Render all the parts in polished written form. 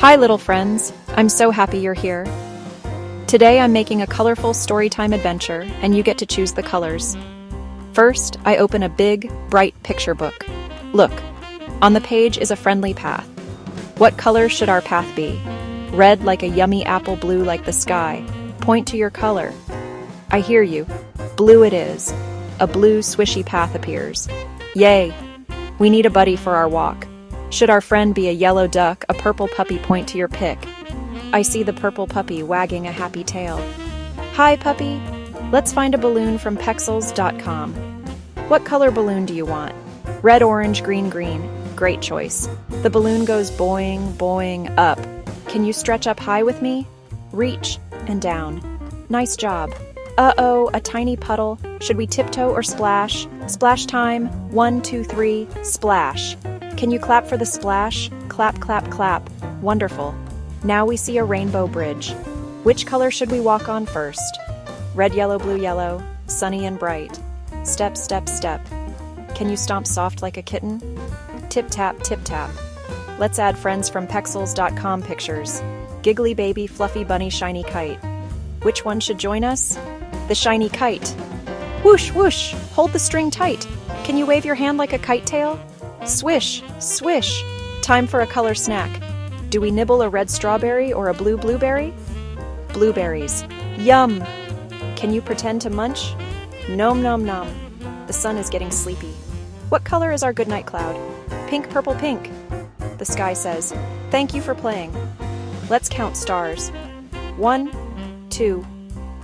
Hi, little friends. I'm so happy you're here. Today I'm making a colorful storytime adventure, and you get to choose the colors. First, I open a big, bright picture book. Look, on the page is a friendly path. What color should our path be? Red like a yummy apple, blue like the sky. Point to your color. I hear you. Blue it is. A blue, swishy path appears. Yay! We need a buddy for our walk. Should our friend be a yellow duck, a purple puppy? Point to your pick. I see the purple puppy wagging a happy tail. Hi, puppy. Let's find a balloon from pexels.com. What color balloon do you want? Red, orange, green, green. Great choice. The balloon goes boing, boing, up. Can you stretch up high with me? Reach and down. Nice job. Uh-oh, a tiny puddle. Should we tiptoe or splash? Splash time. 1, 2, 3, splash. Can you clap for the splash? Clap, clap, clap. Wonderful. Now we see a rainbow bridge. Which color should we walk on first? Red, yellow, blue, yellow. Sunny and bright. Step, step, step. Can you stomp soft like a kitten? Tip, tap, tip, tap. Let's add friends from pexels.com pictures. Giggly baby, fluffy bunny, shiny kite. Which one should join us? The shiny kite. Whoosh, whoosh. Hold the string tight. Can you wave your hand like a kite tail? Swish, swish. Time for a color snack. Do we nibble a red strawberry or a blue blueberry? Blueberries. Yum! Can you pretend to munch? Nom nom nom. The sun is getting sleepy. What color is our goodnight cloud? Pink, purple, pink. The sky says, thank you for playing. Let's count stars. 1, 2,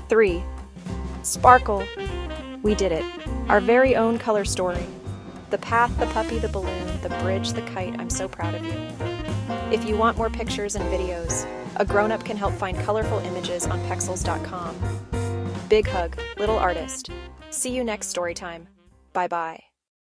3. Sparkle. We did it. Our very own color story. The path, the puppy, the balloon, the bridge, the kite. I'm so proud of you. If you want more pictures and videos, a grown-up can help find colorful images on pexels.com. Big hug, little artist. See you next story time. Bye-bye.